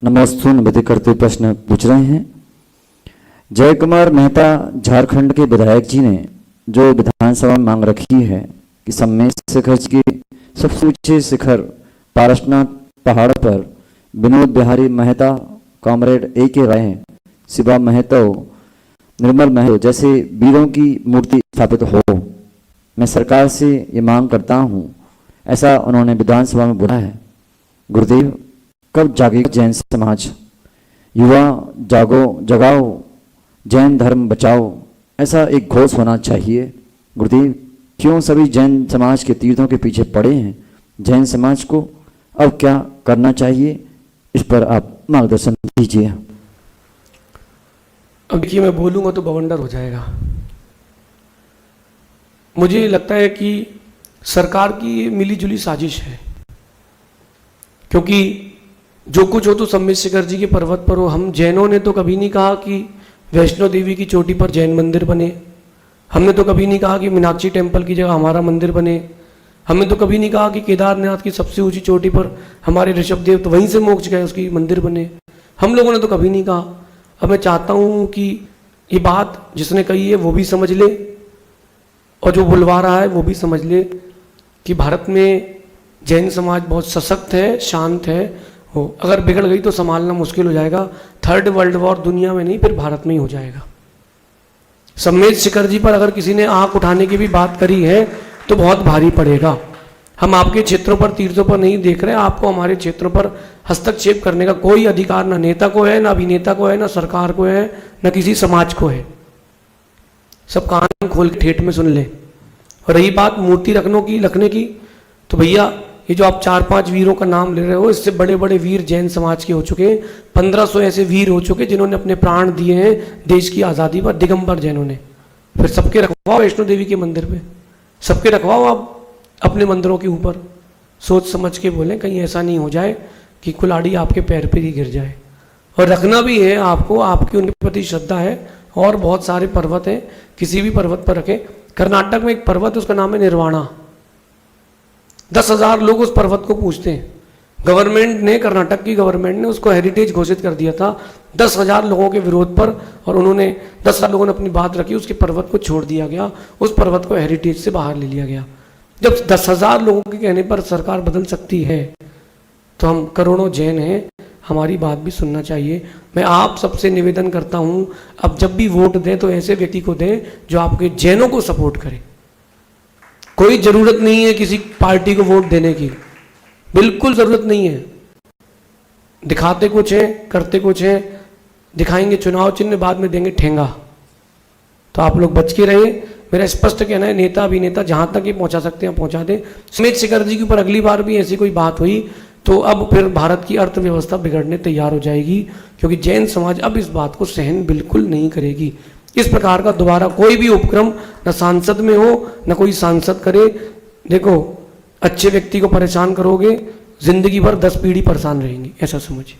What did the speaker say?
नमोस्तु निवेदित करते हुए प्रश्न पूछ रहे हैं। जय कुमार मेहता झारखंड के विधायक जी ने जो विधानसभा में मांग रखी है कि सम्मेद शिखर की सबसे ऊंचे शिखर पारसनाथ पहाड़ पर विनोद बिहारी मेहता, कॉमरेड A.K. राय, शिवा महतो, निर्मल महतो जैसे वीरों की मूर्ति स्थापित हो। मैं सरकार से ये मांग करता हूँ, ऐसा उन्होंने विधानसभा में बोला है। गुरुदेव, कब जागेगा जैन समाज? युवा जागो, जगाओ, जैन धर्म बचाओ, ऐसा एक घोष होना चाहिए। गुरुदेव, क्यों सभी जैन समाज के तीर्थों के पीछे पड़े हैं? जैन समाज को अब क्या करना चाहिए, इस पर आप मार्गदर्शन दीजिए। अब देखिए, मैं बोलूँगा तो बवंडर हो जाएगा। मुझे लगता है कि सरकार की ये मिलीजुली साजिश है, क्योंकि जो कुछ हो तो सम्मेद शिखर जी के पर्वत पर हो। हम जैनों ने तो कभी नहीं कहा कि वैष्णो देवी की चोटी पर जैन मंदिर बने। हमने तो कभी नहीं कहा कि मीनाक्षी टेम्पल की जगह हमारा मंदिर बने। हमने तो कभी नहीं कहा कि केदारनाथ की सबसे ऊंची चोटी पर हमारे ऋषभदेव तो वहीं से मोक्ष गए, उसकी मंदिर बने। हम लोगों ने तो कभी नहीं कहा। अब मैं चाहता हूँ कि ये बात जिसने कही है वो भी समझ ले, और जो बुलवा रहा है वो भी समझ ले कि भारत में जैन समाज बहुत सशक्त है, शांत है। हो अगर बिगड़ गई तो संभालना मुश्किल हो जाएगा। थर्ड वर्ल्ड वॉर दुनिया में नहीं, फिर भारत में ही हो जाएगा। सम्मेद शिखर जी पर अगर किसी ने आंख उठाने की भी बात करी है तो बहुत भारी पड़ेगा। हम आपके क्षेत्रों पर, तीर्थों पर नहीं देख रहे। आपको हमारे क्षेत्रों पर हस्तक्षेप करने का कोई अधिकार ना नेता को है, ना अभिनेता को है, ना सरकार को है, ना किसी समाज को है। सब कान खोल के ठेठ में सुन ले। और रही बात मूर्ति रखने की, तो भैया ये जो आप 4-5 वीरों का नाम ले रहे हो, इससे बड़े बड़े वीर जैन समाज के हो चुके हैं। 1500 ऐसे वीर हो चुके जिन्होंने अपने प्राण दिए हैं देश की आज़ादी पर, दिगंबर जैनों ने। फिर सबके रखवाओ वैष्णो देवी के मंदिर पे, सबके रखवाओ आप अपने मंदिरों के ऊपर। सोच समझ के बोलें, कहीं ऐसा नहीं हो जाए कि कुल्हाड़ी आपके पैर पर ही गिर जाए। और रखना भी है आपको, आपकी उनके प्रति श्रद्धा है। और बहुत सारे पर्वत हैं, किसी भी पर्वत पर रखें। कर्नाटक में एक पर्वत है, उसका नाम है निर्वाणा। 10,000 लोग उस पर्वत को पूजते हैं। गवर्नमेंट ने, कर्नाटक की गवर्नमेंट ने उसको हेरिटेज घोषित कर दिया था 10,000 लोगों के विरोध पर, और उन्होंने 10,000 लोगों ने अपनी बात रखी, उसके पर्वत को छोड़ दिया गया, उस पर्वत को हेरिटेज से बाहर ले लिया गया। जब 10,000 लोगों के कहने पर सरकार बदल सकती है, तो हम करोड़ों जैन हैं, हमारी बात भी सुनना चाहिए। मैं आप सबसे निवेदन करता हूँ, अब जब भी वोट दें तो ऐसे व्यक्ति को दें जो आपके जैनों को सपोर्ट करे। कोई जरूरत नहीं है किसी पार्टी को वोट देने की, बिल्कुल जरूरत नहीं है। दिखाते कुछ है, करते कुछ है। दिखाएंगे चुनाव चिन्ह, बाद में देंगे ठेंगा। तो आप लोग बच के रहे। मेरा स्पष्ट कहना है, नेता अभिनेता जहां तक ये पहुंचा सकते हैं पहुंचा दें। सम्मेद शिखर जी के ऊपर अगली बार भी ऐसी कोई बात हुई तो अब फिर भारत की अर्थव्यवस्था बिगड़ने तैयार हो जाएगी, क्योंकि जैन समाज अब इस बात को सहन बिल्कुल नहीं करेगी। इस प्रकार का दोबारा कोई भी उपक्रम न सांसद में हो, न कोई सांसद करे। देखो, अच्छे व्यक्ति को परेशान करोगे, जिंदगी भर 10 पीढ़ी परेशान रहेंगी, ऐसा समझिए।